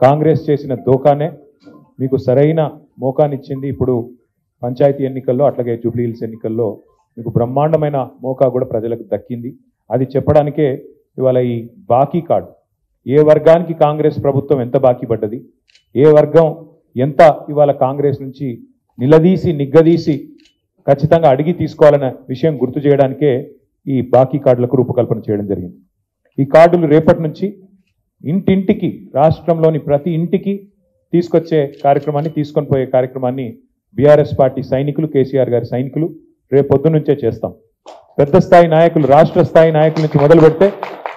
కాంగ్రెస్ చేసిన దోకానే మీకు సరైన మోకానిచ్చింది. ఇప్పుడు పంచాయతీ ఎన్నికల్లో అట్లాగే జూబ్లీ హిల్స్ ఎన్నికల్లో మీకు బ్రహ్మాండమైన మోకా కూడా ప్రజలకు దక్కింది. అది చెప్పడానికే ఇవాళ ఈ బాకీ కార్డు, ఏ వర్గానికి కాంగ్రెస్ ప్రభుత్వం ఎంత బాకీ పడ్డది, ఏ వర్గం ఎంత ఇవాళ కాంగ్రెస్ నుంచి నిలదీసి నిగ్గదీసి ఖచ్చితంగా అడిగి తీసుకోవాలన్న విషయం గుర్తు చేయడానికే ఈ బాకీ కార్డులకు రూపకల్పన చేయడం జరిగింది. ఈ కార్డులు రేపటి నుంచి ఇంటింటికి, రాష్ట్రంలోని ప్రతి ఇంటికి తీసుకొచ్చే కార్యక్రమాన్ని, తీసుకొని పోయే కార్యక్రమాన్ని బీఆర్ఎస్ పార్టీ సైనికులు, కేసీఆర్ గారి సైనికులు రేపు పొద్దు నుంచే చేస్తాం. పెద్ద స్థాయి నాయకులు, రాష్ట్ర స్థాయి నాయకుల నుంచి మొదలు పెడితే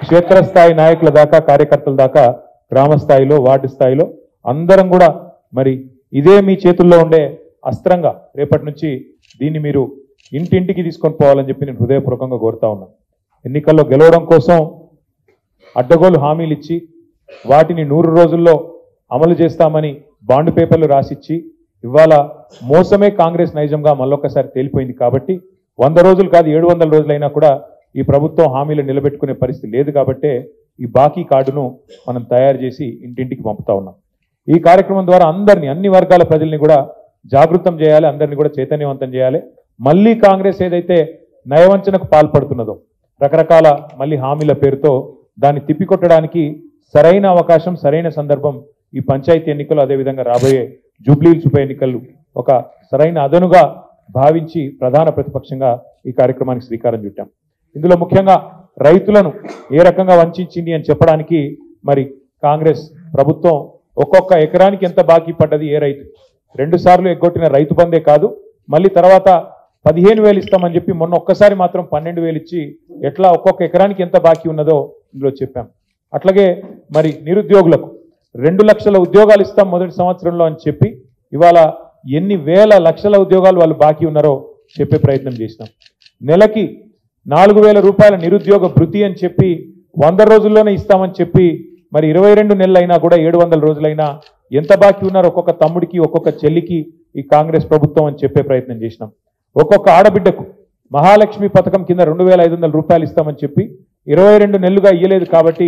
క్షేత్రస్థాయి నాయకుల దాకా, కార్యకర్తల దాకా, గ్రామ స్థాయిలో, వార్డు స్థాయిలో అందరం కూడా మరి ఇదే మీ చేతుల్లో ఉండే అస్త్రంగా రేపటి నుంచి దీన్ని మీరు ఇంటింటికి తీసుకొని పోవాలని చెప్పి నేను హృదయపూర్వకంగా కోరుతా ఉన్నాను. ఎన్నికల్లో గెలవడం కోసం అడ్డగోలు హామీలు ఇచ్చి వాటిని 100 రోజుల్లో అమలు చేస్తామని బాండ్ పేపర్లు రాసిచ్చి ఇవాళ మోసమే కాంగ్రెస్ నైజంగా మళ్ళొక్కసారి తేలిపోయింది. కాబట్టి 100 రోజులు కాదు 700 రోజులైనా కూడా ఈ ప్రభుత్వం హామీలు నిలబెట్టుకునే పరిస్థితి లేదు. కాబట్టే ఈ బాకీ కార్డును మనం తయారు చేసి ఇంటింటికి పంపుతా ఉన్నాం. ఈ కార్యక్రమం ద్వారా అందరినీ, అన్ని వర్గాల ప్రజల్ని కూడా జాగృతం చేయాలి, అందరినీ కూడా చైతన్యవంతం చేయాలి. మళ్ళీ కాంగ్రెస్ ఏదైతే నయవంచనకు పాల్పడుతున్నదో, రకరకాల మళ్ళీ హామీల పేరుతో దాన్ని తిప్పికొట్టడానికి సరైన అవకాశం, సరైన సందర్భం ఈ పంచాయతీ ఎన్నికలు, అదేవిధంగా రాబోయే జూబ్లీ హిల్స్ ఉప ఎన్నికలు ఒక సరైన అదనుగా భావించి ప్రధాన ప్రతిపక్షంగా ఈ కార్యక్రమానికి శ్రీకారం చుట్టాం. ఇందులో ముఖ్యంగా రైతులను ఏ రకంగా వంచింది అని చెప్పడానికి మరి కాంగ్రెస్ ప్రభుత్వం ఒక్కొక్క ఎకరానికి ఎంత బాకీ పడ్డది, ఏ రైతు 2 సార్లు ఎగ్గొట్టిన రైతు బందే కాదు, మళ్ళీ తర్వాత 15,000 ఇస్తామని చెప్పి మొన్న ఒక్కసారి మాత్రం 12,000 ఇచ్చి ఎట్లా ఒక్కొక్క ఎకరానికి ఎంత బాకీ ఉన్నదో ఇందులో చెప్పాం. అట్లాగే మరి నిరుద్యోగులకు 2 లక్షల ఉద్యోగాలు ఇస్తాం మొదటి సంవత్సరంలో అని చెప్పి ఇవాళ ఎన్ని వేల లక్షల ఉద్యోగాలు వాళ్ళు బాకీ ఉన్నారో చెప్పే ప్రయత్నం చేసినాం. నెలకి 4,000 రూపాయల నిరుద్యోగ భృతి అని చెప్పి 100 రోజుల్లోనే ఇస్తామని చెప్పి మరి 22 నెలలైనా కూడా 700 రోజులైనా ఎంత బాకీ ఉన్నారో ఒక్కొక్క తమ్ముడికి, ఒక్కొక్క చెల్లికి ఈ కాంగ్రెస్ ప్రభుత్వం అని చెప్పే ప్రయత్నం చేసినాం. ఒక్కొక్క ఆడబిడ్డకు మహాలక్ష్మి పథకం కింద 2,500 రూపాయలు ఇస్తామని చెప్పి 22 నెలలుగా ఇయ్యలేదు. కాబట్టి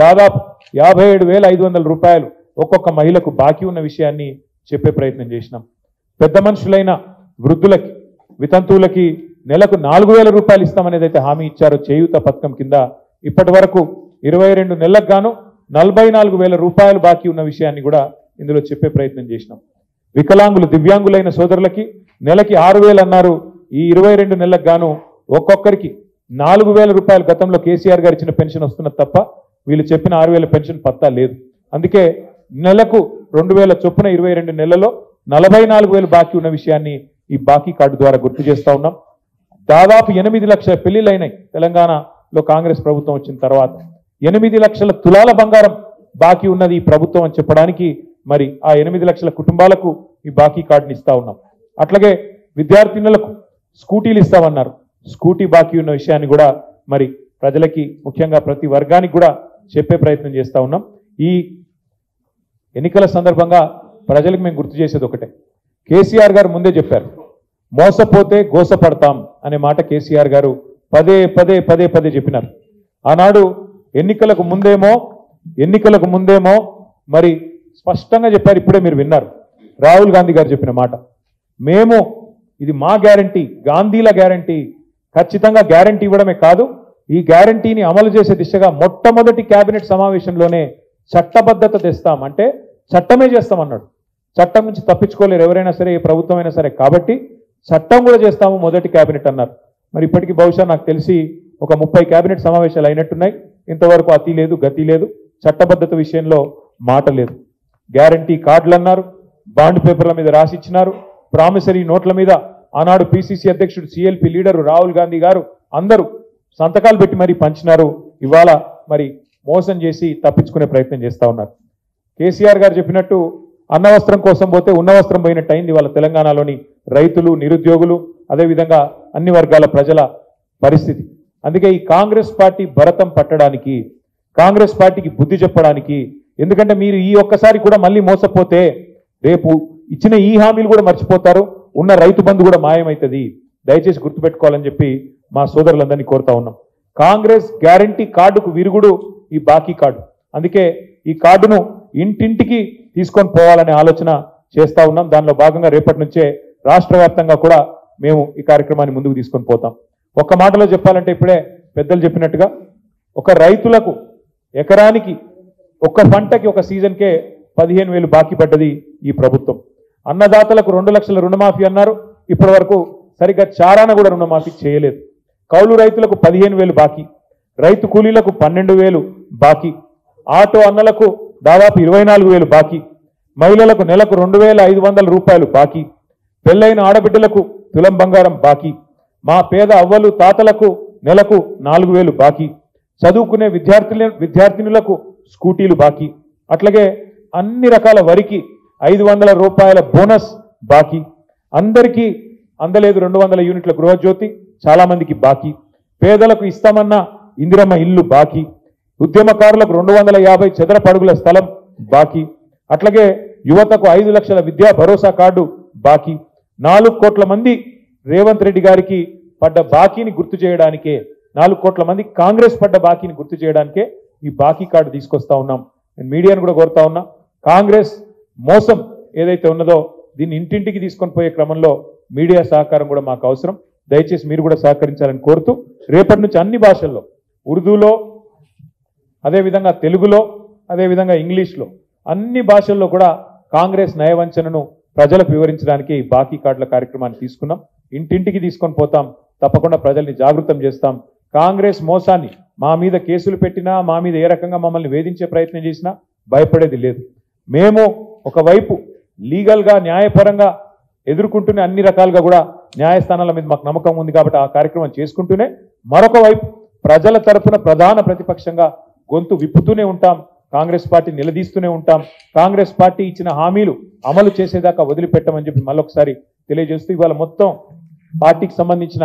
దాదాపు 57,500 రూపాయలు ఒక్కొక్క మహిళకు బాకీ ఉన్న విషయాన్ని చెప్పే ప్రయత్నం చేసినాం. పెద్ద మనుషులైన వృద్ధులకి, వితంతువులకి నెలకు 4,000 రూపాయలు ఇస్తామనేది అయితే హామీ ఇచ్చారో చేయూత పథకం కింద ఇప్పటి వరకు 22 నెలలకు గాను 44,000 రూపాయలు బాకీ ఉన్న విషయాన్ని కూడా ఇందులో చెప్పే ప్రయత్నం చేసినాం. వికలాంగులు, దివ్యాంగులైన సోదరులకి నెలకి 6,000 అన్నారు. ఈ 22 నెలలకు గాను ఒక్కొక్కరికి 4,000 రూపాయలు గతంలో కేసీఆర్ గారు ఇచ్చిన పెన్షన్ వస్తున్నది తప్ప వీళ్ళు చెప్పిన 6,000 పెన్షన్ పత్తా లేదు. అందుకే నెలకు 2,000 చొప్పున 22 నెలల్లో 44,000 బాకీ ఉన్న విషయాన్ని ఈ బాకీ కార్డు ద్వారా గుర్తు చేస్తా ఉన్నాం. దాదాపు 8 లక్షల పెళ్లిళ్ళు అయినాయి తెలంగాణలో కాంగ్రెస్ ప్రభుత్వం వచ్చిన తర్వాత. 8 లక్షల తులాల బంగారం బాకీ ఉన్నది ఈ ప్రభుత్వం అని చెప్పడానికి మరి ఆ 8 లక్షల కుటుంబాలకు ఈ బాకీ కార్డుని ఇస్తా ఉన్నాం. అట్లాగే విద్యార్థినులకు స్కూటీలు ఇస్తామన్నారు. స్కూటీ బాకీ ఉన్న విషయాన్ని కూడా మరి ప్రజలకి, ముఖ్యంగా ప్రతి వర్గానికి కూడా చెప్పే ప్రయత్నం చేస్తా ఉన్నాం. ఈ ఎన్నికల సందర్భంగా ప్రజలకు మేము గుర్తు చేసేది ఒకటే, కేసీఆర్ గారు ముందే చెప్పారు, మోసపోతే గోసపడతాం అనే మాట కేసీఆర్ గారు పదే పదే పదే పదే చెప్పినారు. ఆనాడు ఎన్నికలకు ముందేమో మరి స్పష్టంగా చెప్పారు. ఇప్పుడే మీరు విన్నారు రాహుల్ గాంధీ గారు చెప్పిన మాట, మేము ఇది మా గ్యారంటీ, గాంధీల గ్యారంటీ, ఖచ్చితంగా గ్యారంటీ ఇవ్వడమే కాదు ఈ గ్యారంటీని అమలు చేసే దిశగా మొట్టమొదటి కేబినెట్ సమావేశంలోనే చట్టబద్ధత తెస్తాం, అంటే చట్టమే చేస్తామన్నాడు. చట్టం నుంచి తప్పించుకోలేరు ఎవరైనా సరే, ఏ ప్రభుత్వం అయినా సరే. కాబట్టి చట్టం కూడా చేస్తాము మొదటి కేబినెట్ అన్నారు. మరి ఇప్పటికీ బహుశా నాకు తెలిసి ఒక 30 కేబినెట్ సమావేశాలు అయినట్టున్నాయి. ఇంతవరకు అతి లేదు, గతి లేదు, చట్టబద్ధత విషయంలో మాట లేదు. గ్యారంటీ కార్డులు అన్నారు, బాండ్ పేపర్ల మీద రాసిచ్చినారు, ప్రామిసరీ నోట్ల మీద ఆనాడు పిసిసి అధ్యక్షుడు, సిఎల్పి లీడరు రాహుల్ గాంధీ గారు అందరూ సంతకాలు పెట్టి మరీ పంచినారు. ఇవాళ మరి మోసం చేసి తప్పించుకునే ప్రయత్నం చేస్తా ఉన్నారు. కేసీఆర్ గారు చెప్పినట్టు అన్నవస్త్రం కోసం పోతే ఉన్న వస్త్రం పోయినట్టు అయింది వాళ్ళ తెలంగాణలోని రైతులు, నిరుద్యోగులు, అదేవిధంగా అన్ని వర్గాల ప్రజల పరిస్థితి. అందుకే ఈ కాంగ్రెస్ పార్టీ భరతం పట్టడానికి, కాంగ్రెస్ పార్టీకి బుద్ధి చెప్పడానికి, ఎందుకంటే మీరు ఈ ఒక్కసారి కూడా మళ్ళీ మోసపోతే రేపు ఇచ్చిన ఈ హామీలు కూడా మర్చిపోతారు, ఉన్న రైతు బంధు కూడా మాయమవుతుంది. దయచేసి గుర్తుపెట్టుకోవాలని చెప్పి మా సోదరులందరినీ కోరుతా ఉన్నాం. కాంగ్రెస్ గ్యారంటీ కార్డుకు విరుగుడు ఈ బాకీ కార్డు. అందుకే ఈ కార్డును ఇంటింటికి తీసుకొని పోవాలనే ఆలోచన చేస్తా ఉన్నాం. దానిలో భాగంగా రేపటి నుంచే రాష్ట్ర వ్యాప్తంగా కూడా మేము ఈ కార్యక్రమాన్ని ముందుకు తీసుకొని పోతాం. ఒక్క మాటలో చెప్పాలంటే ఇప్పుడే పెద్దలు చెప్పినట్టుగా ఒక రైతులకు ఎకరానికి ఒక్క పంటకి ఒక సీజన్కే 15,000 బాకీ పడ్డది ఈ ప్రభుత్వం. అన్నదాతలకు 2 లక్షల రుణమాఫీ అన్నారు, ఇప్పటి వరకు సరిగ్గా చారాన కూడా రుణమాఫీ చేయలేదు. కౌలు రైతులకు 15,000 బాకీ, రైతు కూలీలకు 12,000 బాకీ, ఆటో అన్నలకు దాదాపు 24,000 బాకీ, మహిళలకు నెలకు 2,500 రూపాయలు బాకీ, పెళ్లైన ఆడబిడ్డలకు తులం బంగారం బాకీ, మా పేద అవ్వలు తాతలకు నెలకు 4,000 బాకీ, చదువుకునే విద్యార్థినులకు స్కూటీలు బాకీ, అట్లాగే అన్ని రకాల వరికి 500 రూపాయల బోనస్ బాకీ, అందరికీ అందలేదు 200 యూనిట్ల గృహజ్యోతి చాలా మందికి బాకీ, పేదలకు ఇస్తామన్న ఇందిరమ్మ ఇల్లు బాకీ, ఉద్యమకారులకు 250 చదరపు అడుగుల స్థలం బాకీ, అట్లాగే యువతకు 5 లక్షల విద్యా భరోసా కార్డు బాకీ, 4 కోట్ల మంది రేవంత్ రెడ్డి గారికి పడ్డ బాకీని గుర్తు చేయడానికే, 4 కోట్ల మంది కాంగ్రెస్ పడ్డ బాకీని గుర్తు చేయడానికే ఈ బాకీ కార్డు తీసుకొస్తా ఉన్నాం. నేను మీడియాను కూడా కోరుతా ఉన్నా, కాంగ్రెస్ మోసం ఏదైతే ఉన్నదో దీన్ని ఇంటింటికి తీసుకొని పోయే క్రమంలో మీడియా సహకారం కూడా మాకు అవసరం. దయచేసి మీరు కూడా సహకరించాలని కోరుతూ రేపటి నుంచి అన్ని భాషల్లో, ఉర్దూలో, అదేవిధంగా తెలుగులో, అదేవిధంగా ఇంగ్లీష్లో, అన్ని భాషల్లో కూడా కాంగ్రెస్ నయవంచనను ప్రజలకు వివరించడానికి ఈ బాకీ కార్డుల కార్యక్రమాన్ని తీసుకున్నాం. ఇంటింటికి తీసుకొని పోతాం, తప్పకుండా ప్రజల్ని జాగృతం చేస్తాం. కాంగ్రెస్ మోసాన్ని మా మీద కేసులు పెట్టినా, మా మీద ఏ రకంగా మమ్మల్ని వేధించే ప్రయత్నం చేసినా భయపడేది లేదు. మేము ఒకవైపు లీగల్గా న్యాయపరంగా ఎదుర్కొంటూనే అన్ని రకాలుగా కూడా న్యాయస్థానాల మీద మాకు నమ్మకం ఉంది కాబట్టి ఆ కార్యక్రమం చేసుకుంటూనే, మరొక వైపు ప్రజల తరపున ప్రధాన ప్రతిపక్షంగా గొంతు విప్పుతూనే ఉంటాం, కాంగ్రెస్ పార్టీ నిలదీస్తూనే ఉంటాం. కాంగ్రెస్ పార్టీ ఇచ్చిన హామీలు అమలు చేసేదాకా వదిలిపెట్టమని చెప్పి మళ్ళొకసారి తెలియజేస్తూ, ఇవాళ మొత్తం పార్టీకి సంబంధించిన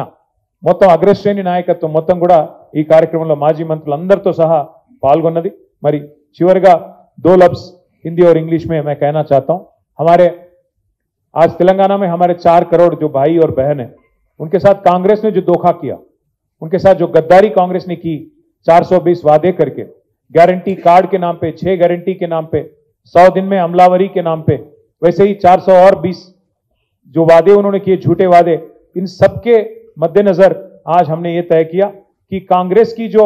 మొత్తం అగ్రశ్రేణి నాయకత్వం మొత్తం కూడా ఈ కార్యక్రమంలో మాజీ మంత్రులందరితో సహా పాల్గొన్నది. మరి చివరిగా 2 लफ्ज हिंदी और इंग्लिश में मैं कहना चाहता हूं. हमारे आज तेलंगाना में हमारे 4 करोड़ जो भाई और बहन हैं, उनके साथ कांग्रेस ने जो धोखा किया, उनके साथ जो गद्दारी कांग्रेस ने की, 420 वादे करके, गारंटी कार्ड के नाम पे, 6 गारंटी के नाम पे, 100 दिन में अमलावरी के नाम पे, वैसे ही 420 जो वादे उन्होंने किए, झूठे वादे, इन सबके मद्देनजर आज हमने ये तय किया कि कांग्रेस की जो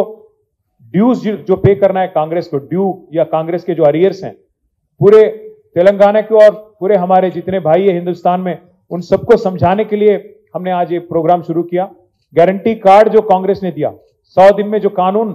ड्यूज जो पे करना है कांग्रेस को, ड्यू या कांग्रेस के जो अरियर्स हैं पूरे तेलंगाना के और पूरे हमारे जितने भाई है हिंदुस्तान में, उन सबको समझाने के लिए हमने आज ये प्रोग्राम शुरू किया. गारंटी कार्ड जो कांग्रेस ने दिया, 100 दिन में जो कानून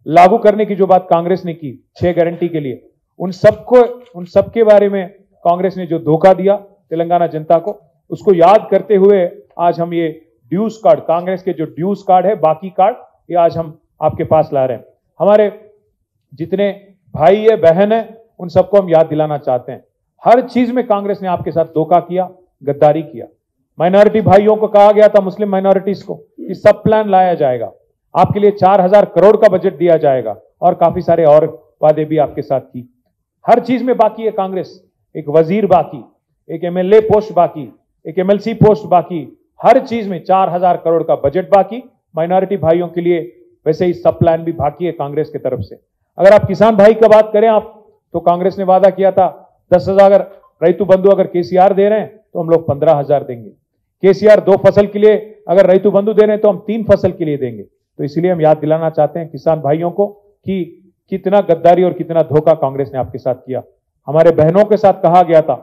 लागू करने की जो बात कांग्रेस ने की 6 गारंटी के लिए, उन सबके बारे में कांग्रेस ने जो धोखा दिया तेलंगाना जनता को, उसको याद करते हुए आज हम ये ड्यूज कार्ड, कांग्रेस के जो ड्यूज कार्ड है, बाकी कार्ड, ये आज हम आपके पास ला रहे हैं. हमारे जितने भाई है बहन है उन सबको हम याद दिलाना चाहते हैं, हर चीज में कांग्रेस ने आपके साथ धोखा किया, गद्दारी किया. माइनॉरिटी भाइयों को कहा गया था, मुस्लिम माइनॉरिटीज को, कि सब प्लान लाया जाएगा, आपके लिए 4,000 करोड़ का बजट दिया जाएगा और काफी सारे और वादे भी आपके साथ की. हर चीज में बाकी है कांग्रेस. एक वजीर बाकी, एक MLA पोस्ट बाकी, एक MLC पोस्ट बाकी, हर चीज में 4,000 करोड़ का बजट बाकी. माइनॉरिटी भाइयों के लिए वैसे ही सब प्लान भी बाकी है कांग्रेस की तरफ से. अगर आप किसान भाई का बात करें आप, तो कांग्रेस ने वादा किया था 10,000 रैतु बंधु अगर KCR दे रहे हैं तो हम लोग 15,000 देंगे. KCR 2 फसल के लिए अगर रैतु बंधु दे रहे हैं तो हम 3 फसल के लिए देंगे. तो इसलिए हम याद दिलाना चाहते हैं किसान भाइयों को कि कितना गद्दारी और कितना धोखा कांग्रेस ने आपके साथ किया. हमारे बहनों के साथ कहा गया था,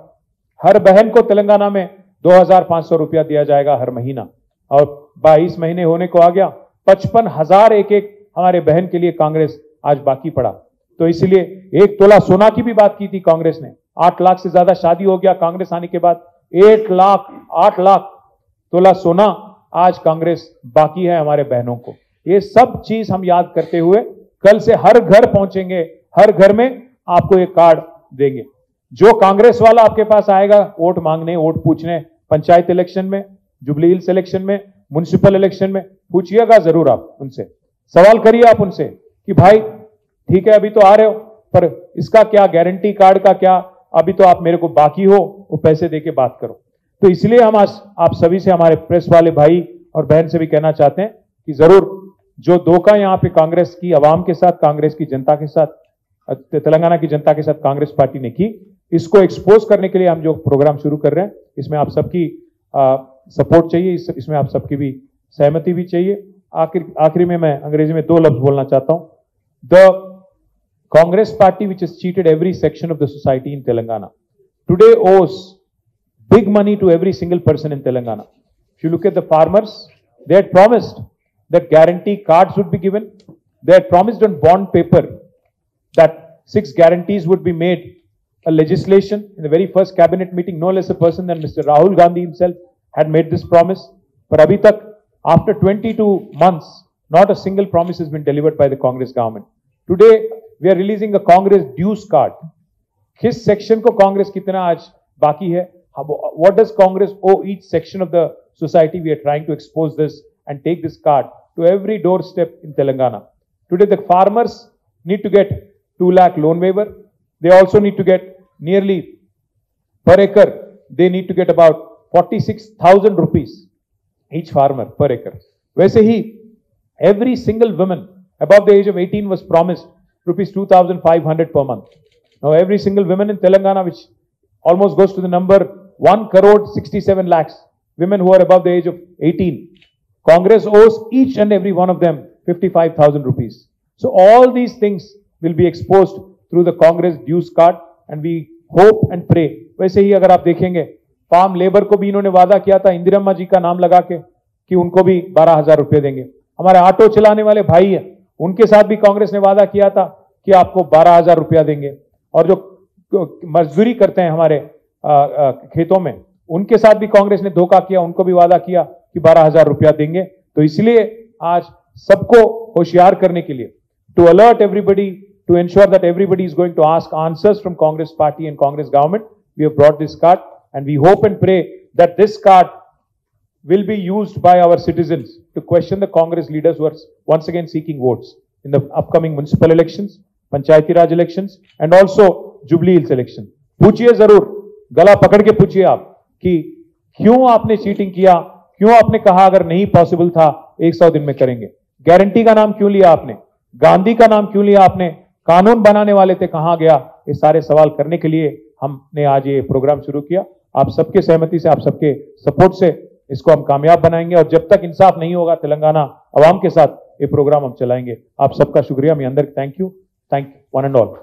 हर बहन को तेलंगाना में 2,500 रुपया दिया जाएगा हर महीना, और 22 महीने होने को आ गया, 55,000 एक हमारे बहन के लिए कांग्रेस आज बाकी पड़ा. तो इसलिए 1 तोला सोना की भी बात की थी कांग्रेस ने. 8 लाख से ज्यादा शादी हो गया कांग्रेस आने के बाद. 8 लाख तोला सोना आज कांग्रेस बाकी है हमारे बहनों को. ये सब चीज हम याद करते हुए कल से हर घर पहुंचेंगे, हर घर में आपको ये कार्ड देंगे. जो कांग्रेस वाला आपके पास आएगा वोट मांगने, वोट पूछने, पंचायत इलेक्शन में, जुबली हिल्स इलेक्शन में, म्युनिसिपल इलेक्शन में, पूछिएगा जरूर आप उनसे, सवाल करिए आप उनसे कि भाई ठीक है अभी तो आ रहे हो, पर इसका क्या, गारंटी कार्ड का क्या, अभी तो आप मेरे को बाकी हो, वो पैसे देके बात करो. तो इसलिए हम आज आप सभी से, हमारे प्रेस वाले भाई और बहन से भी कहना चाहते हैं कि जरूर जो धोखा यहाँ पे कांग्रेस की आवाम के साथ, कांग्रेस की जनता के साथ तेलंगाना की जनता के साथ कांग्रेस पार्टी ने की, इसको एक्सपोज करने के लिए हम जो प्रोग्राम शुरू कर रहे हैं, इसमें आप सबकी सपोर्ट चाहिए, इसमें आप सबकी भी सहमति भी चाहिए। आखिरी में मैं अंग्रेजी में 2 लफ्ज बोलना चाहता हूं। The Congress party which has cheated every section of the society in Telangana today owes big money to every single person in Telangana. If you look at the farmers, they had promised that guarantee cards would be given. They had promised on bond paper that 6 guarantees would be made a legislation. In the very first cabinet meeting, no less a person than Mr. Rahul Gandhi himself had made this promise. But abhi tak, after 22 months, not a single promise has been delivered by the Congress government. Today, we are releasing a Congress dues card. किस section को Congress कितना आज बाकी है? What does Congress owe each section of the society? We are trying to expose this and take this card to every doorstep in Telangana. Today, the farmers need to get 2 lakh loan waiver. They also need to get nearly per acre. They need to get about 46,000 rupees each farmer per acre. वैसे ही every single woman above the age of 18 was promised rupees 2,500 per month. Now every single woman in Telangana, which almost goes to the number 1 crore 67 lakhs women who are above the age of 18, Congress owes each and every one of them 55,000 rupees. So all these things will be exposed through the Congress dues card, and we hope and pray. वैसे ही अगर आप देखेंगे, farm labour को भी इन्होंने वादा किया था इंदिरम्मा जी का नाम लगा के कि उनको भी 12,000 रुपये देंगे। हमारे ऑटो चलाने वाले भाई हैं, उनके साथ भी कांग्रेस ने वादा किया था कि आपको 12,000 रुपया देंगे, और जो मजदूरी करते हैं हमारे खेतों में, उनके साथ भी कांग्रेस ने धोखा किया, उनको भी वादा किया कि 12,000 रुपया देंगे। तो इसलिए आज सबको होशियार करने के लिए, to alert everybody, to ensure that everybody is going to ask answers from Congress party and Congress government, we have brought this card, and we hope and pray that this card will be used by our citizens to question the Congress leaders who are once again seeking votes in the upcoming municipal elections, Panchayati Raj elections, and also Jubilee Hills election. पूछिए जरूर, गला पकड़ के पूछिए आप कि क्यों आपने चीटिंग किया, क्यों आपने कहा अगर नहीं पॉसिबल था 100 दिन में करेंगे, गारंटी का नाम क्यों लिया आपने, गांधी का नाम क्यों लिया आपने, कानून बनाने वाले थे कहां गया, ये सारे सवाल करने के लिए हमने आज ये प्रोग्राम शुरू किया। आप सबके सहमति से, आप सबके सपोर्ट से इसको हम कामयाब बनाएंगे, और जब तक इंसाफ नहीं होगा तेलंगाना अवाम के साथ, ये प्रोग्राम हम चलाएंगे। आप सबका शुक्रिया। मी अंदर thank you one and all.